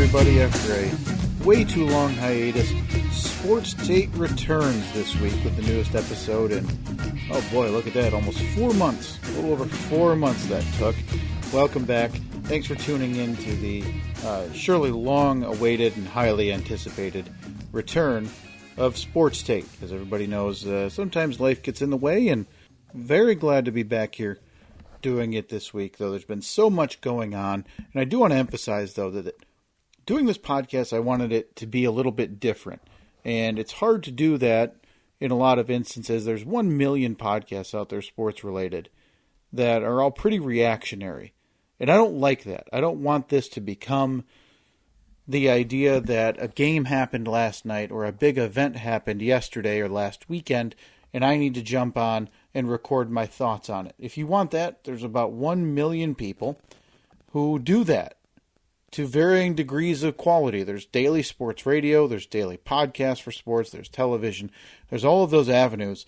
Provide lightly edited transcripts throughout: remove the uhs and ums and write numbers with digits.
everybody. After a way too long hiatus, Sports Tate returns this week with the newest episode, and oh boy, look at that, almost 4 months, a little over 4 months that took. Welcome back. Thanks for tuning in to the surely long-awaited and highly anticipated return of Sports Tate. As everybody knows, sometimes life gets in the way, and very glad to be back here doing it this week, though there's been so much going on. And I do want to emphasize, though, that doing this podcast, I wanted it to be a little bit different. And it's hard to do that in a lot of instances. There's 1 million podcasts out there, sports-related, that are all pretty reactionary. And I don't like that. I don't want this to become the idea that a game happened last night or a big event happened yesterday or last weekend, and I need to jump on and record my thoughts on it. If you want that, there's about 1 million people who do that to varying degrees of quality. There's daily sports radio, there's daily podcasts for sports, there's television, there's all of those avenues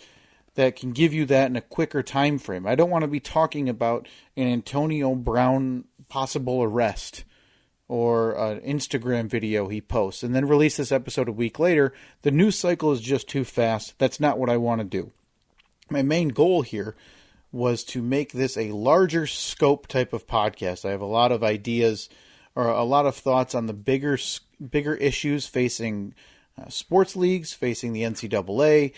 that can give you that in a quicker time frame. I don't want to be talking about an Antonio Brown possible arrest or an Instagram video he posts and then release this episode a week later. The news cycle is just too fast. That's not what I want to do. My main goal here was to make this a larger scope type of podcast. I have a lot of ideas or a lot of thoughts on the bigger issues facing sports leagues, facing the NCAA,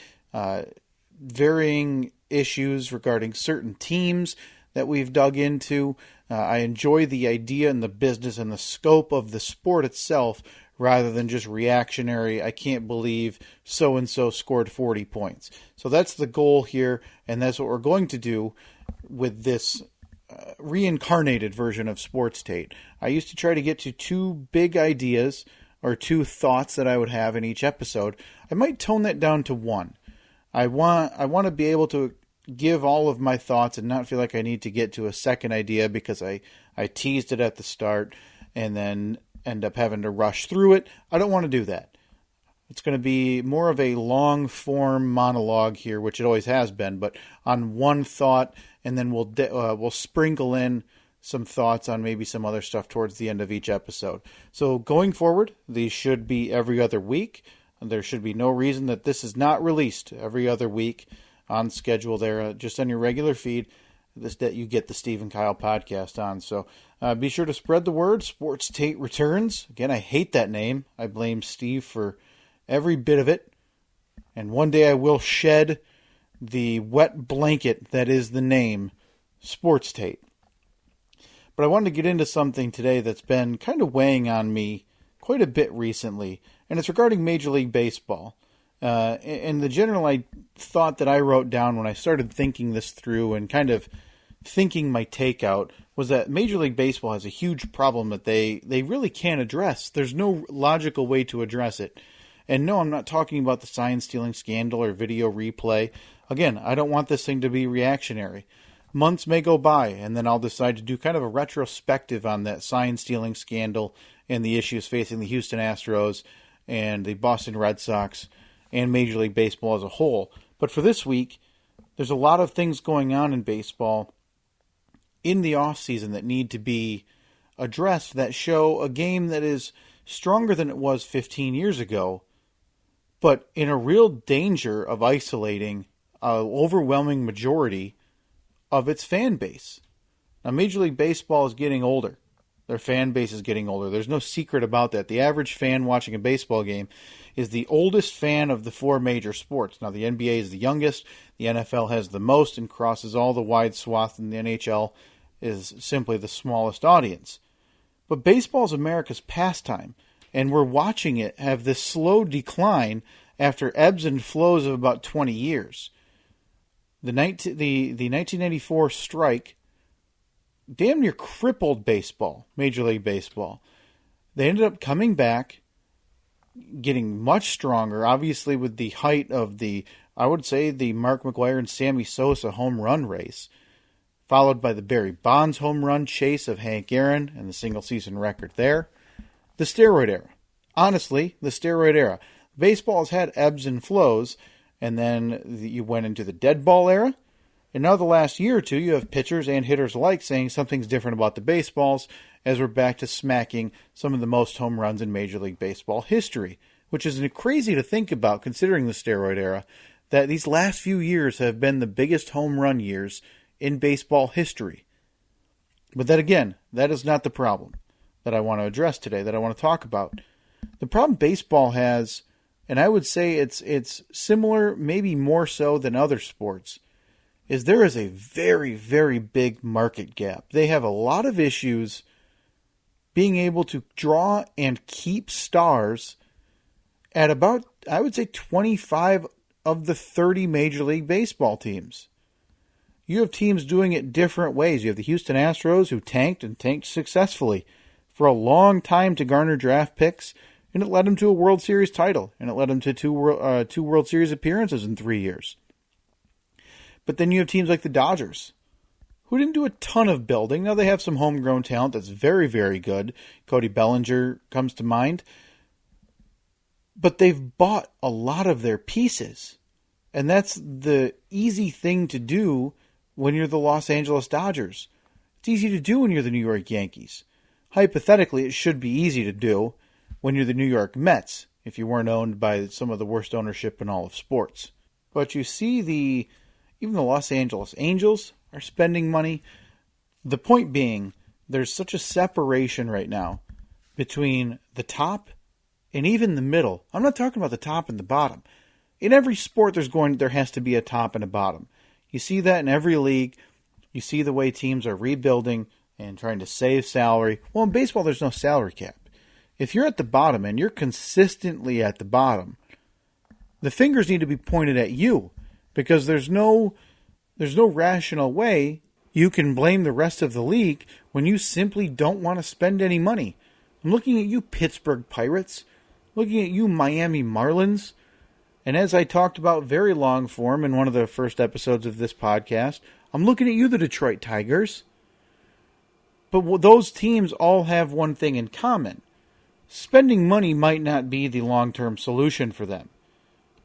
varying issues regarding certain teams that we've dug into. I enjoy the idea and the business and the scope of the sport itself rather than just reactionary, I can't believe so-and-so scored 40 points. So that's the goal here, and that's what we're going to do with this reincarnated version of Sports Tate. I used to try to get to 2 big ideas or 2 thoughts that I would have in each episode. I might tone that down to 1. I want to be able to give all of my thoughts and not feel like I need to get to a second idea because I teased it at the start and then end up having to rush through it. I don't want to do that. It's going to be more of a long-form monologue here, which it always has been, but on one thought, and then we'll sprinkle in some thoughts on maybe some other stuff towards the end of each episode. So going forward, these should be every other week. There should be no reason that this is not released every other week on schedule there, just on your regular feed, that you get the Steve and Kyle podcast on. So be sure to spread the word. Sports Tate returns. Again, I hate that name. I blame Steve for every bit of it. And one day I will shed the wet blanket that is the name Sports Tate. But I wanted to get into something today that's been kind of weighing on me quite a bit recently, and it's regarding Major League Baseball. And the general thought that I wrote down when I started thinking this through and kind of thinking my take out was that Major League Baseball has a huge problem that they really can't address. There's no logical way to address it. And no, I'm not talking about the sign-stealing scandal or video replay. Again, I don't want this thing to be reactionary. Months may go by, and then I'll decide to do kind of a retrospective on that sign-stealing scandal and the issues facing the Houston Astros and the Boston Red Sox and Major League Baseball as a whole. But for this week, there's a lot of things going on in baseball in the offseason that need to be addressed that show a game that is stronger than it was 15 years ago, but in a real danger of isolating an overwhelming majority of its fan base. Now, Major League Baseball is getting older. Their fan base is getting older. There's no secret about that. The average fan watching a baseball game is the oldest fan of the 4 major sports. Now, the NBA is the youngest. The NFL has the most and crosses all the wide swath, and the NHL is simply the smallest audience. But baseball is America's pastime, and we're watching it have this slow decline after ebbs and flows of about 20 years. The 1994 strike damn near crippled baseball, Major League Baseball. They ended up coming back, getting much stronger, obviously with the height of the Mark McGwire and Sammy Sosa home run race, followed by the Barry Bonds home run chase of Hank Aaron and the single-season record there. The steroid era. Honestly, the steroid era. Baseball has had ebbs and flows, and then you went into the dead ball era. And now the last year or two, you have pitchers and hitters alike saying something's different about the baseballs, as we're back to smacking some of the most home runs in Major League Baseball history, which is crazy to think about considering the steroid era, that these last few years have been the biggest home run years in baseball history. But then again, that is not the problem that I want to address today, that I want to talk about. The problem baseball has, and I would say it's similar, maybe more so than other sports, is there is a very, very big market gap. They have a lot of issues being able to draw and keep stars at about, I would say, 25 of the 30 Major League Baseball teams. You have teams doing it different ways. You have the Houston Astros, who tanked and tanked successfully for a long time to garner draft picks, and it led them to a World Series title, and it led them to two World Series appearances in 3 years. But then you have teams like the Dodgers, who didn't do a ton of building. Now they have some homegrown talent that's very, very good. Cody Bellinger comes to mind. But they've bought a lot of their pieces. And that's the easy thing to do when you're the Los Angeles Dodgers. It's easy to do when you're the New York Yankees. Hypothetically, it should be easy to do when you're the New York Mets, if you weren't owned by some of the worst ownership in all of sports. But you see even the Los Angeles Angels are spending money. The point being, there's such a separation right now between the top and even the middle. I'm not talking about the top and the bottom. In every sport, there has to be a top and a bottom. You see that in every league. You see the way teams are rebuilding and trying to save salary. Well, in baseball, there's no salary cap. If you're at the bottom and you're consistently at the bottom, the fingers need to be pointed at you, because there's no rational way you can blame the rest of the league when you simply don't want to spend any money. I'm looking at you, Pittsburgh Pirates. Looking at you, Miami Marlins. And as I talked about very long form in one of the first episodes of this podcast, I'm looking at you, the Detroit Tigers. But those teams all have one thing in common. Spending money might not be the long-term solution for them.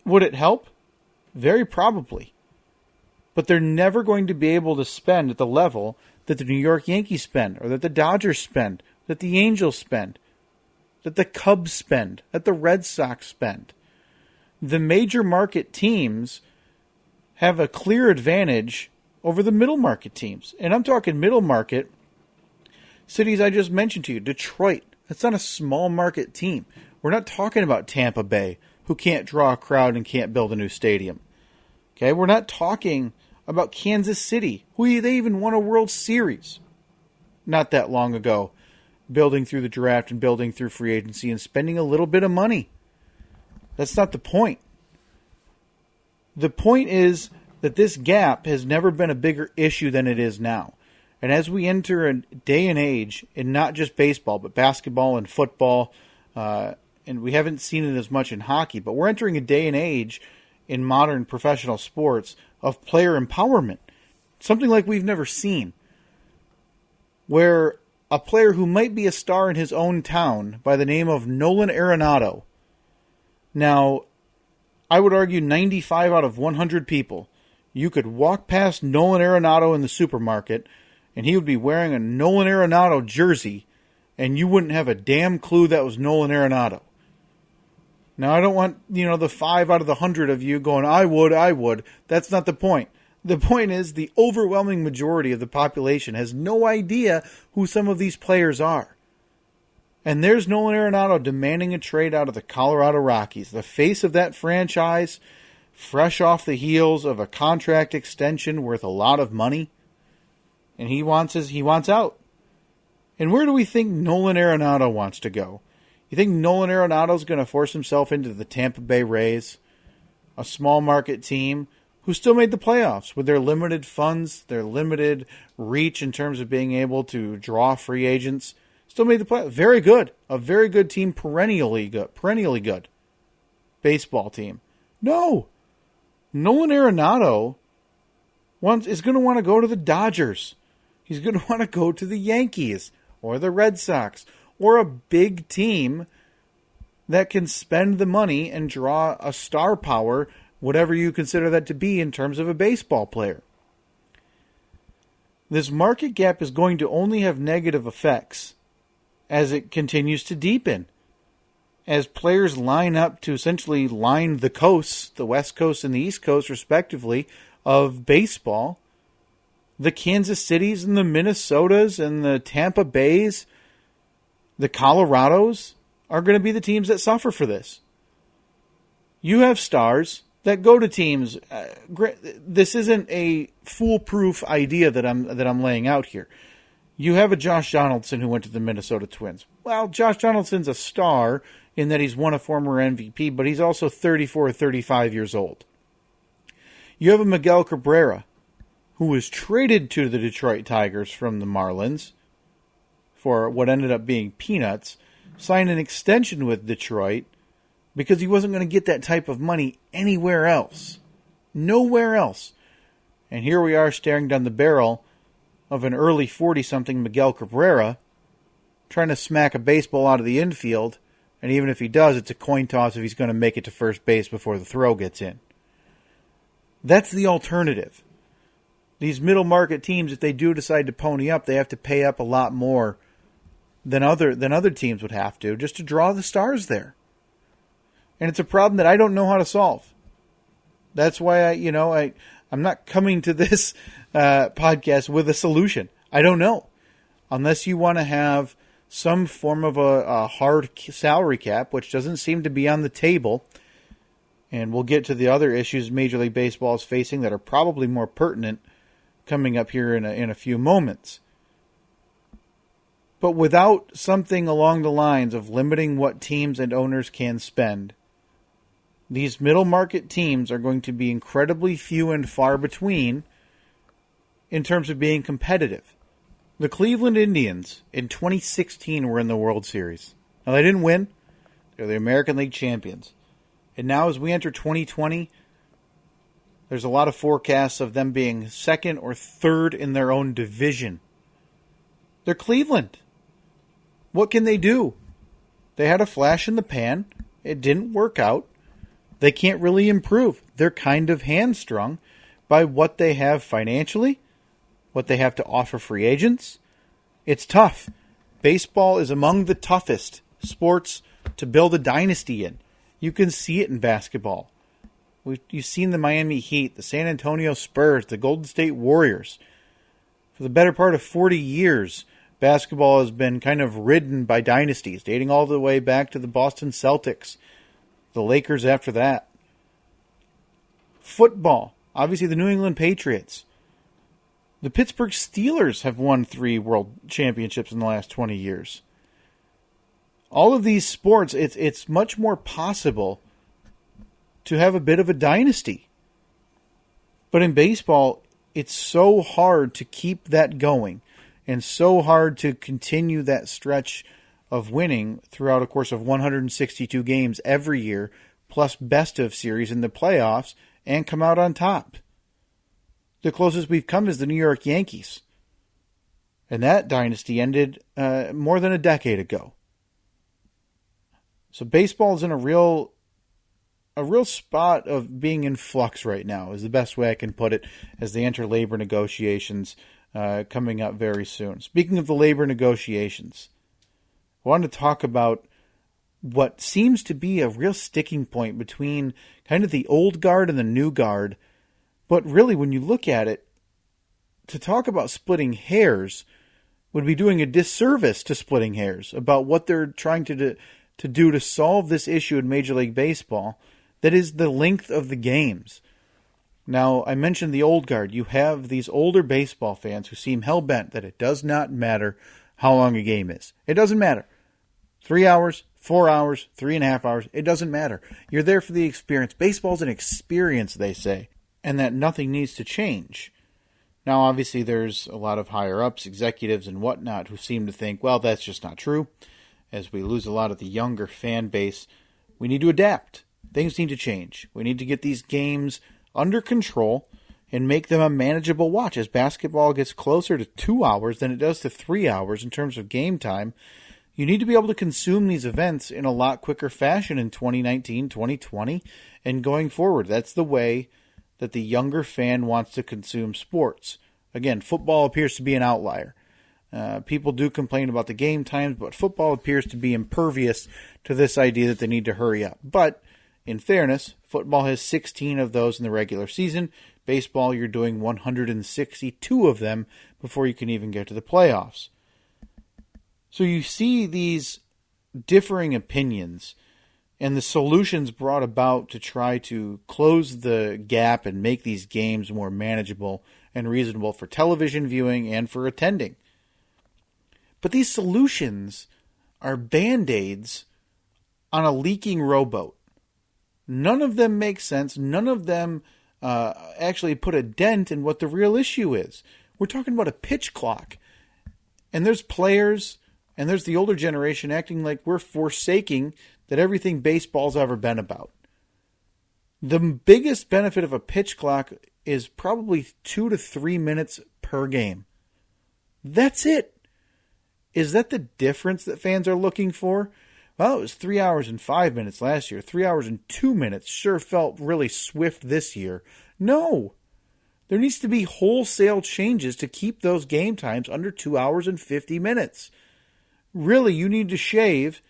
Would it help? Very probably. But they're never going to be able to spend at the level that the New York Yankees spend, or that the Dodgers spend, that the Angels spend, that the Cubs spend, that the Red Sox spend. The major market teams have a clear advantage over the middle market teams. And I'm talking middle market cities I just mentioned to you. Detroit, that's not a small market team. We're not talking about Tampa Bay, who can't draw a crowd and can't build a new stadium. Okay, we're not talking about Kansas City, who they even won a World Series not that long ago, building through the draft and building through free agency and spending a little bit of money. That's not the point. The point is that this gap has never been a bigger issue than it is now. And as we enter a day and age, in not just baseball, but basketball and football, and we haven't seen it as much in hockey, but we're entering a day and age in modern professional sports of player empowerment. Something like we've never seen. Where a player who might be a star in his own town by the name of Nolan Arenado. Now, I would argue 95 out of 100 people, you could walk past Nolan Arenado in the supermarket and he would be wearing a Nolan Arenado jersey and you wouldn't have a damn clue that was Nolan Arenado. Now, I don't want, the 5 out of the 100 of you going, I would. That's not the point. The point is the overwhelming majority of the population has no idea who some of these players are. And there's Nolan Arenado demanding a trade out of the Colorado Rockies, the face of that franchise, fresh off the heels of a contract extension worth a lot of money. And he wants out. And where do we think Nolan Arenado wants to go? You think Nolan Arenado's going to force himself into the Tampa Bay Rays, a small market team who still made the playoffs with their limited funds, their limited reach in terms of being able to draw free agents? Still made the playoffs. Very good. A very good team, perennially good. Baseball team. No. Nolan Arenado is going to want to go to the Dodgers. He's going to want to go to the Yankees or the Red Sox or a big team that can spend the money and draw a star power, whatever you consider that to be in terms of a baseball player. This market gap is going to only have negative effects as it continues to deepen. As players line up to essentially line the coasts, the West Coast and the East Coast respectively, of baseball, the Kansas Cities and the Minnesotas and the Tampa Bays, the Colorados are going to be the teams that suffer for this. You have stars that go to teams. This isn't a foolproof idea that I'm laying out here. You have a Josh Donaldson who went to the Minnesota Twins. Well, Josh Donaldson's a star in that he's won a former MVP, but he's also 34 or 35 years old. You have a Miguel Cabrera who was traded to the Detroit Tigers from the Marlins for what ended up being peanuts, signed an extension with Detroit because he wasn't going to get that type of money anywhere else. Nowhere else. And here we are staring down the barrel of an early 40-something Miguel Cabrera trying to smack a baseball out of the infield, and even if he does, it's a coin toss if he's going to make it to first base before the throw gets in. That's the alternative. These middle market teams, if they do decide to pony up, they have to pay up a lot more than other teams would have to just to draw the stars there. And it's a problem that I don't know how to solve. That's why I'm not coming to this podcast with a solution. I don't know. Unless you want to have some form of a hard salary cap, which doesn't seem to be on the table. And we'll get to the other issues Major League Baseball is facing that are probably more pertinent coming up here in a few moments. But without something along the lines of limiting what teams and owners can spend, these middle market teams are going to be incredibly few and far between in terms of being competitive. The Cleveland Indians in 2016 were in the World Series. Now, they didn't win. They're the American League champions. And now as we enter 2020, there's a lot of forecasts of them being second or third in their own division. They're Cleveland. What can they do? They had a flash in the pan. It didn't work out. They can't really improve. They're kind of hamstrung by what they have financially, what they have to offer free agents. It's tough. Baseball is among the toughest sports to build a dynasty in. You can see it in basketball. You've seen the Miami Heat, the San Antonio Spurs, the Golden State Warriors. For the better part of 40 years, basketball has been kind of ridden by dynasties, dating all the way back to the Boston Celtics, the Lakers after that. Football, obviously the New England Patriots. The Pittsburgh Steelers have won 3 world championships in the last 20 years. All of these sports, it's much more possible to have a bit of a dynasty. But in baseball, it's so hard to keep that going and so hard to continue that stretch of winning throughout a course of 162 games every year, plus best of series in the playoffs, and come out on top. The closest we've come is the New York Yankees. And that dynasty ended more than a decade ago. So baseball is in a real spot of being in flux right now, is the best way I can put it, as they enter labor negotiations coming up very soon. Speaking of the labor negotiations, I wanted to talk about what seems to be a real sticking point between kind of the old guard and the new guard. But really, when you look at it, to talk about splitting hairs would be doing a disservice to splitting hairs about what they're trying to do to solve this issue in Major League Baseball, that is the length of the games. Now, I mentioned the old guard. You have these older baseball fans who seem hell-bent that it does not matter how long a game is. It doesn't matter. 3 hours, 4 hours, 3.5 hours, it doesn't matter. You're there for the experience. Baseball's an experience, they say, and that nothing needs to change. Now, obviously, there's a lot of higher-ups, executives, and whatnot who seem to think, well, that's just not true. As we lose a lot of the younger fan base, we need to adapt. Things need to change. We need to get these games under control and make them a manageable watch. As basketball gets closer to 2 hours than it does to 3 hours in terms of game time, you need to be able to consume these events in a lot quicker fashion in 2019, 2020, and going forward. That's the way that the younger fan wants to consume sports. Again, football appears to be an outlier. People do complain about the game times, but football appears to be impervious to this idea that they need to hurry up. But in fairness, football has 16 of those in the regular season. Baseball, you're doing 162 of them before you can even get to the playoffs. So you see these differing opinions and the solutions brought about to try to close the gap and make these games more manageable and reasonable for television viewing and for attending. But these solutions are Band-Aids on a leaking rowboat. None of them make sense. None of them actually put a dent in what the real issue is. We're talking about a pitch clock. And there's players and there's the older generation acting like we're forsaking that everything baseball's ever been about. The biggest benefit of a pitch clock is probably 2 to 3 minutes per game. That's it. Is that the difference that fans are looking for? Well, it was 3 hours and 5 minutes last year. 3 hours and 2 minutes sure felt really swift this year. No. There needs to be wholesale changes to keep those game times under 2 hours and 50 minutes. Really, you need to shave,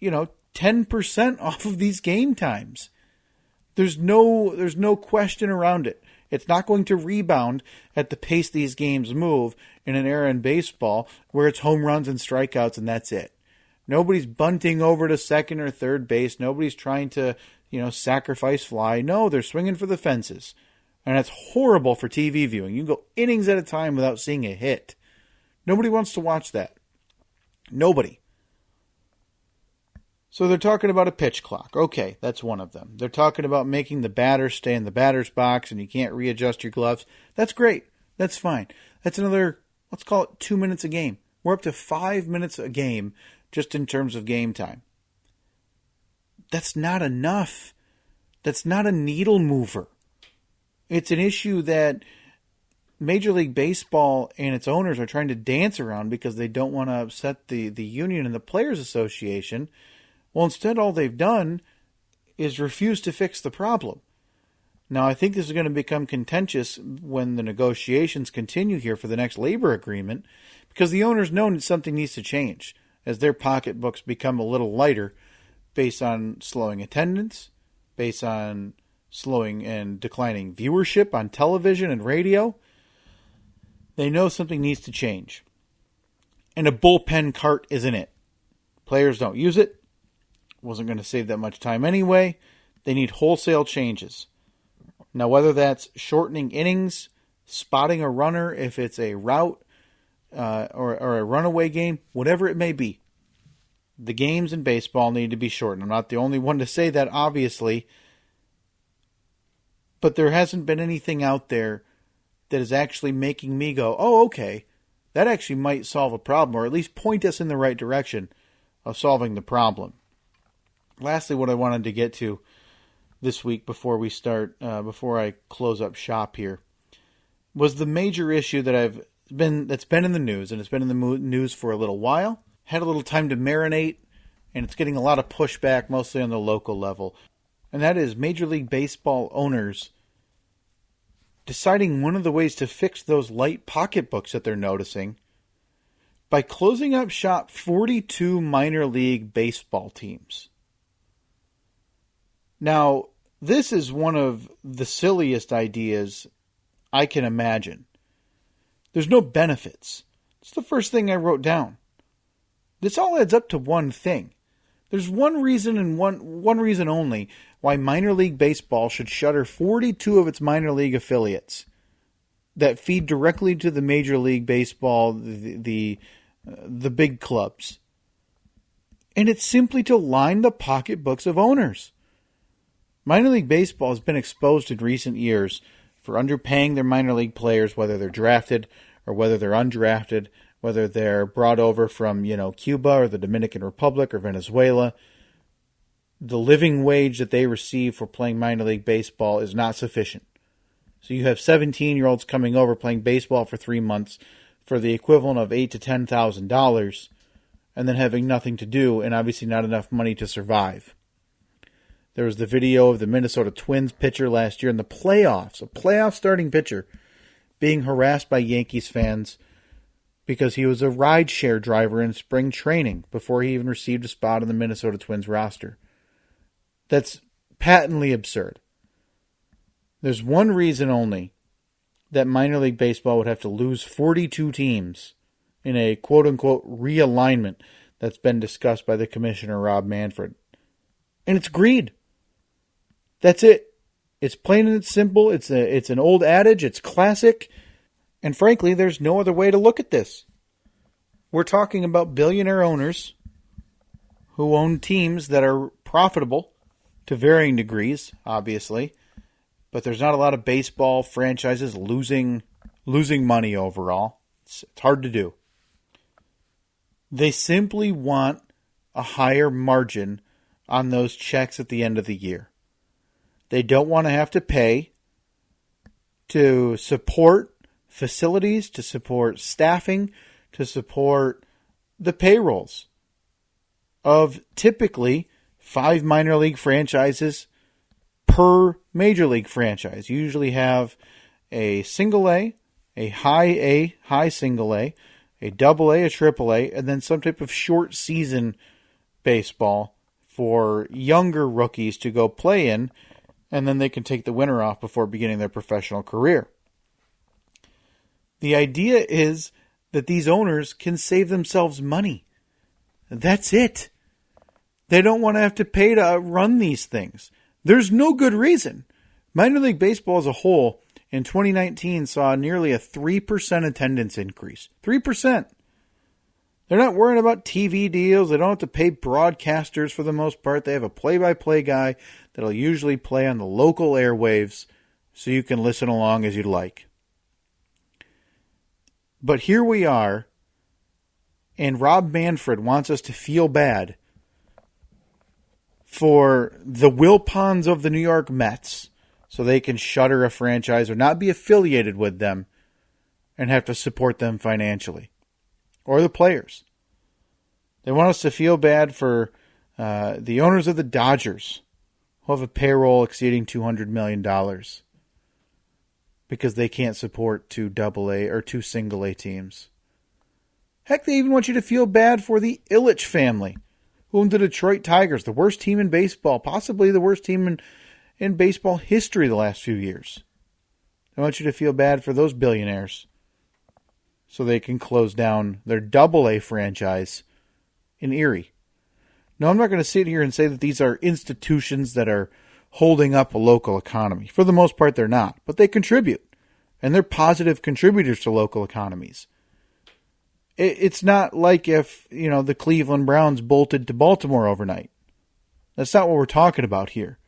10% off of these game times. There's no question around it. It's not going to rebound at the pace these games move in an era in baseball where it's home runs and strikeouts and that's it. Nobody's bunting over to second or third base. Nobody's trying to, sacrifice fly. No, they're swinging for the fences. And it's horrible for TV viewing. You can go innings at a time without seeing a hit. Nobody wants to watch that. Nobody. So they're talking about a pitch clock. Okay, that's one of them. They're talking about making the batter stay in the batter's box and you can't readjust your gloves. That's great. That's fine. That's another, let's call it 2 minutes a game. We're up to 5 minutes a game just in terms of game time. That's not enough. That's not a needle mover. It's an issue that Major League Baseball and its owners are trying to dance around because they don't want to upset the union and the Players Association. Well, instead, all they've done is refuse to fix the problem. Now, I think this is going to become contentious when the negotiations continue here for the next labor agreement because the owners know that something needs to change as their pocketbooks become a little lighter based on slowing attendance, based on slowing and declining viewership on television and radio. They know something needs to change. And a bullpen cart isn't it. Players don't use it. Wasn't going to save that much time anyway. They need wholesale changes. Now, whether that's shortening innings, spotting a runner if it's a rout or a runaway game, whatever it may be, the games in baseball need to be shortened. I'm not the only one to say that, obviously. But there hasn't been anything out there that is actually making me go, oh, okay, that actually might solve a problem, or at least point us in the right direction of solving the problem. Lastly, what I wanted to get to this week before we start, before I close up shop here, was the major issue that's been in the news, and it's been in the news for a little while. Had a little time to marinate, and it's getting a lot of pushback, mostly on the local level. And that is Major League Baseball owners deciding one of the ways to fix those light pocketbooks that they're noticing by closing up shop 42 minor league baseball teams. Now, this is one of the silliest ideas I can imagine. There's no benefits. It's the first thing I wrote down. This all adds up to one thing. There's one reason and one reason only why minor league baseball should shutter 42 of its minor league affiliates that feed directly to the Major League Baseball, the big clubs. And it's simply to line the pocketbooks of owners. Minor League Baseball has been exposed in recent years for underpaying their minor league players, whether they're drafted or whether they're undrafted, whether they're brought over from, Cuba or the Dominican Republic or Venezuela. The living wage that they receive for playing minor league baseball is not sufficient. So you have 17-year-olds coming over playing baseball for 3 months for the equivalent of $8,000 to $10,000 and then having nothing to do and obviously not enough money to survive. There was the video of the Minnesota Twins pitcher last year in the playoffs, a playoff starting pitcher, being harassed by Yankees fans because he was a rideshare driver in spring training before he even received a spot on the Minnesota Twins roster. That's patently absurd. There's one reason only that minor league baseball would have to lose 42 teams in a quote-unquote realignment that's been discussed by the commissioner, Rob Manfred. And it's greed. That's it. It's plain and it's simple. It's an old adage. It's classic. And frankly, there's no other way to look at this. We're talking about billionaire owners who own teams that are profitable to varying degrees, obviously. But there's not a lot of baseball franchises losing money overall. It's hard to do. They simply want a higher margin on those checks at the end of the year. They don't want to have to pay to support facilities, to support staffing, to support the payrolls of typically 5 minor league franchises per major league franchise. You usually have a single A, high single A, a double A, a triple A, and then some type of short season baseball for younger rookies to go play in, and then they can take the winter off before beginning their professional career. The idea is that these owners can save themselves money. That's it. They don't want to have to pay to run these things. There's no good reason. Minor League Baseball as a whole in 2019 saw nearly a 3% attendance increase. 3%. They're not worrying about TV deals. They don't have to pay broadcasters for the most part. They have a play-by-play guy that'll usually play on the local airwaves so you can listen along as you'd like. But here we are, and Rob Manfred wants us to feel bad for the Wilpons of the New York Mets so they can shutter a franchise or not be affiliated with them and have to support them financially. Or the players. They want us to feel bad for the owners of the Dodgers who have a payroll exceeding $200 million because they can't support 2 AA or 2 single A teams. Heck, they even want you to feel bad for the Ilitch family who owned the Detroit Tigers, the worst team in baseball, possibly the worst team in baseball history the last few years. They want you to feel bad for those billionaires so they can close down their AA franchise in Erie. No, I'm not going to sit here and say that these are institutions that are holding up a local economy. For the most part, they're not. But they contribute. And they're positive contributors to local economies. It's not like if, the Cleveland Browns bolted to Baltimore overnight. That's not what we're talking about here.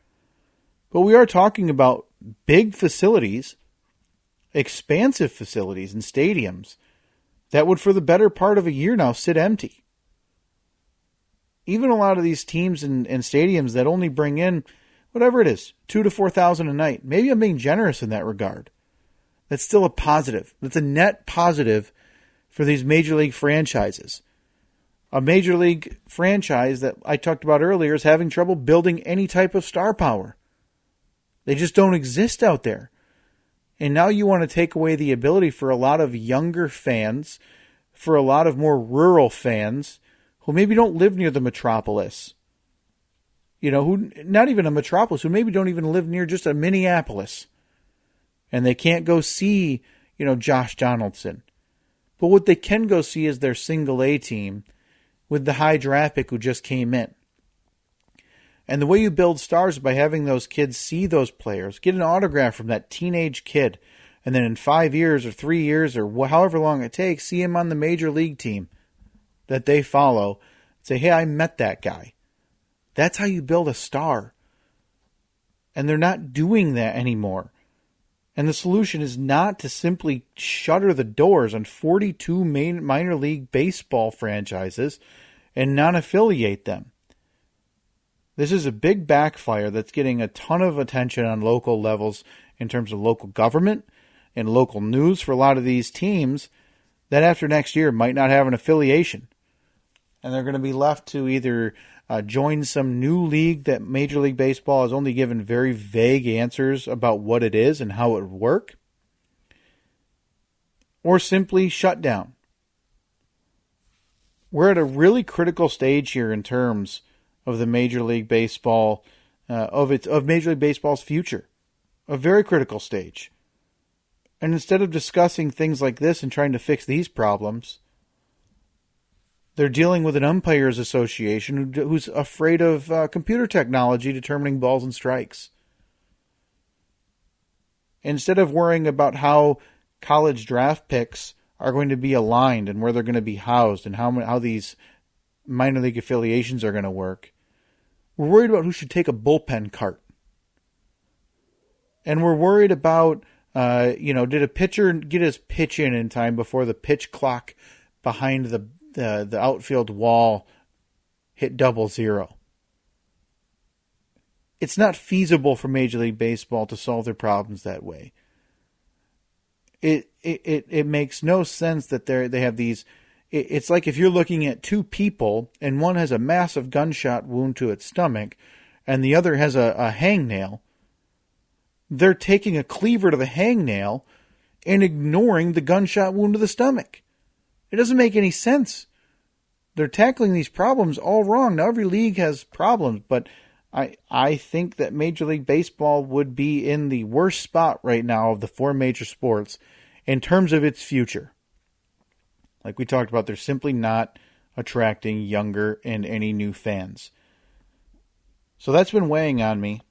But we are talking about big facilities, expansive facilities and stadiums that would, for the better part of a year now, sit empty. Even a lot of these teams and stadiums that only bring in, whatever it is, 2,000 to 4,000 a night. Maybe I'm being generous in that regard. That's still a positive. That's a net positive for these major league franchises. A major league franchise that I talked about earlier is having trouble building any type of star power. They just don't exist out there. And now you want to take away the ability for a lot of younger fans, for a lot of more rural fans who maybe don't live near the metropolis. Who not even a metropolis, who maybe don't even live near just a Minneapolis. And they can't go see, Josh Donaldson. But what they can go see is their single A team with the high draft pick who just came in. And the way you build stars is by having those kids see those players, get an autograph from that teenage kid, and then in 5 years or 3 years or however long it takes, see him on the major league team that they follow. Say, hey, I met that guy. That's how you build a star. And they're not doing that anymore. And the solution is not to simply shutter the doors on 42 minor league baseball franchises and non-affiliate them. This is a big backfire that's getting a ton of attention on local levels in terms of local government and local news for a lot of these teams that after next year might not have an affiliation. And they're going to be left to either join some new league that Major League Baseball has only given very vague answers about what it is and how it would work, or simply shut down. we're at a really critical stage here in terms of the Major League Baseball, of Major League Baseball's future. A very critical stage. And instead of discussing things like this and trying to fix these problems, they're dealing with an umpires association who's afraid of computer technology determining balls and strikes. Instead of worrying about how college draft picks are going to be aligned and where they're going to be housed and how these minor league affiliations are going to work, we're worried about who should take a bullpen cart. And we're worried about, did a pitcher get his pitch in time before the pitch clock behind the outfield wall hit 00? It's not feasible for Major League Baseball to solve their problems that way. It makes no sense that they have these. It's like if you're looking at two people and one has a massive gunshot wound to its stomach and the other has a hangnail. They're taking a cleaver to the hangnail and ignoring the gunshot wound to the stomach. It doesn't make any sense. They're tackling these problems all wrong. Now, every league has problems, but I think that Major League Baseball would be in the worst spot right now of the four major sports in terms of its future. Like we talked about, they're simply not attracting younger and any new fans. So that's been weighing on me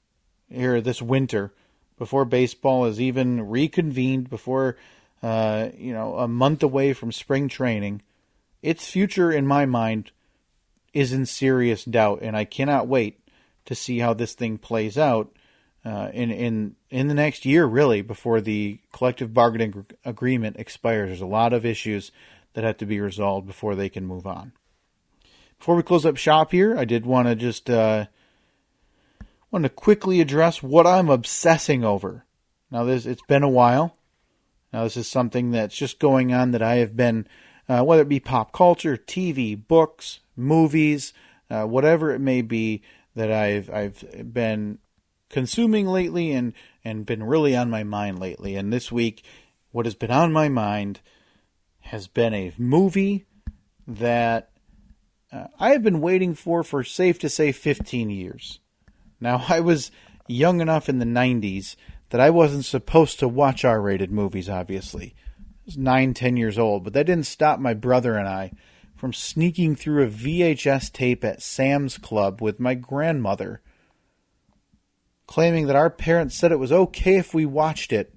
here this winter before baseball is even reconvened, before a month away from spring training. Its future, in my mind, is in serious doubt, and I cannot wait to see how this thing plays out in the next year, really, before the collective bargaining agreement expires. There's a lot of issues that have to be resolved before they can move on. Before we close up shop here, I did want to just quickly address what I'm obsessing over. Now, it's been a while. Now, this is something that's just going on that I have been, whether it be pop culture, TV, books, movies, whatever it may be, that I've been consuming lately and been really on my mind lately. And this week, what has been on my mind has been a movie that I have been waiting for safe to say 15 years. Now, I was young enough in the 90s that I wasn't supposed to watch R-rated movies, obviously. I was 9, 10 years old, but that didn't stop my brother and I from sneaking through a VHS tape at Sam's Club with my grandmother, claiming that our parents said it was okay if we watched it,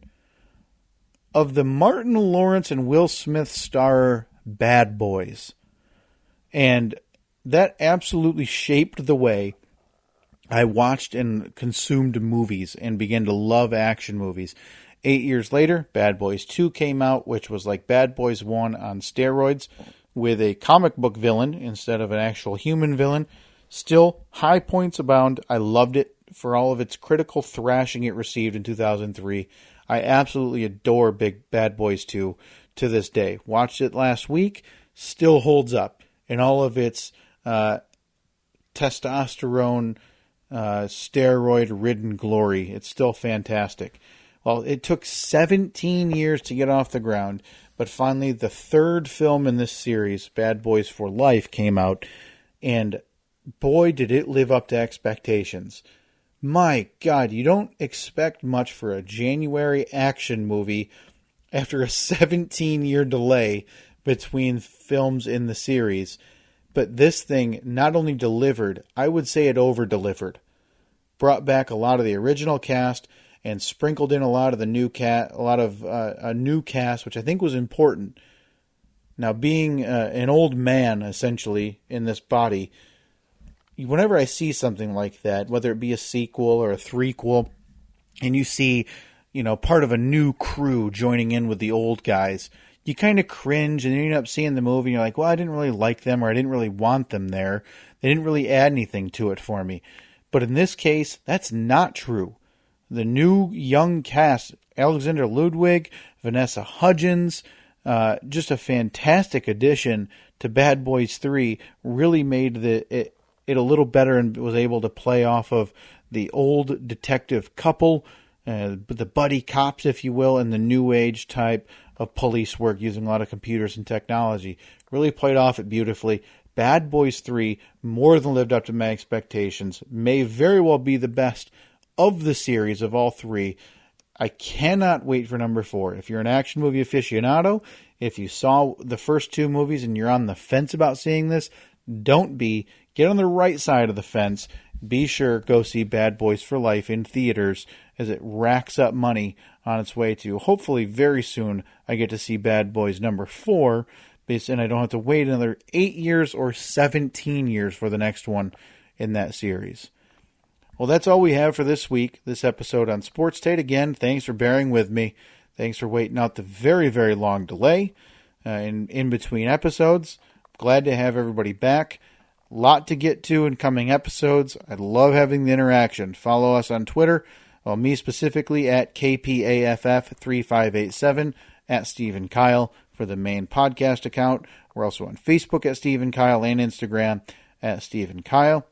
of the Martin Lawrence and Will Smith star Bad Boys. And that absolutely shaped the way I watched and consumed movies and began to love action movies. 8 years later, Bad Boys 2 came out, which was like Bad Boys 1 on steroids, with a comic book villain instead of an actual human villain. Still, high points abound. I loved it for all of its critical thrashing it received in 2003. I absolutely adore Big Bad Boys 2 to this day. Watched it last week. Still holds up in all of its testosterone, steroid-ridden glory. It's still fantastic. Well, it took 17 years to get off the ground, but finally the third film in this series, Bad Boys for Life, came out, and boy, did it live up to expectations. My God, you don't expect much for a January action movie after a 17-year delay between films in the series. But this thing not only delivered, I would say it over-delivered. Brought back a lot of the original cast and sprinkled in a lot of the new a new cast, which I think was important. Now, being an old man, essentially, in this body, whenever I see something like that, whether it be a sequel or a threequel, and you see, part of a new crew joining in with the old guys, you kind of cringe, and then you end up seeing the movie, and you're like, well, I didn't really like them, or I didn't really want them there. They didn't really add anything to it for me. But in this case, that's not true. The new young cast, Alexander Ludwig, Vanessa Hudgens, just a fantastic addition to Bad Boys 3, really made it a little better and was able to play off of the old detective couple the buddy cops, if you will, and the new age type of police work using a lot of computers and technology. Really played off it beautifully. Bad Boys 3 more than lived up to my expectations. May very well be the best of the series of all three. I cannot wait for number 4. If you're an action movie aficionado, if you saw the first 2 movies and you're on the fence about seeing this, don't be. Get on the right side of the fence. Be sure, go see Bad Boys for Life in theaters as it racks up money on its way to, hopefully very soon, I get to see Bad Boys number 4, and I don't have to wait another 8 years or 17 years for the next one in that series. Well, that's all we have for this week, this episode on Sports Tate. Again, thanks for bearing with me. Thanks for waiting out the very, very long delay in between episodes. Glad to have everybody back. Lot to get to in coming episodes. I love having the interaction. Follow us on Twitter. Well, me specifically at KPAFF3587, at Stephen Kyle for the main podcast account. We're also on Facebook at Stephen Kyle and Instagram at Stephen Kyle.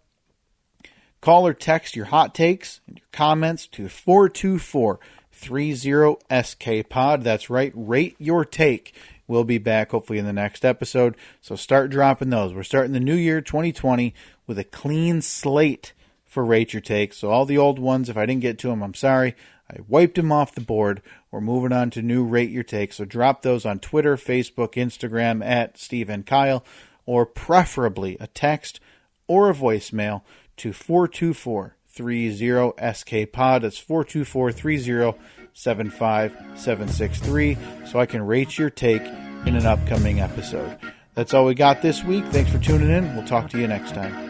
Call or text your hot takes and your comments to 424-30SK-POD. That's right, rate your take. We'll be back hopefully in the next episode, so start dropping those. We're starting the new year 2020 with a clean slate for Rate Your Take. So all the old ones, if I didn't get to them, I'm sorry. I wiped them off the board. We're moving on to new Rate Your Take. So drop those on Twitter, Facebook, Instagram at Stephen Kyle, or preferably a text or a voicemail to 424-30SK-POD. That's 424-30-75763, so I can rate your take in an upcoming episode. That's all we got this week. Thanks for tuning in. We'll talk to you next time.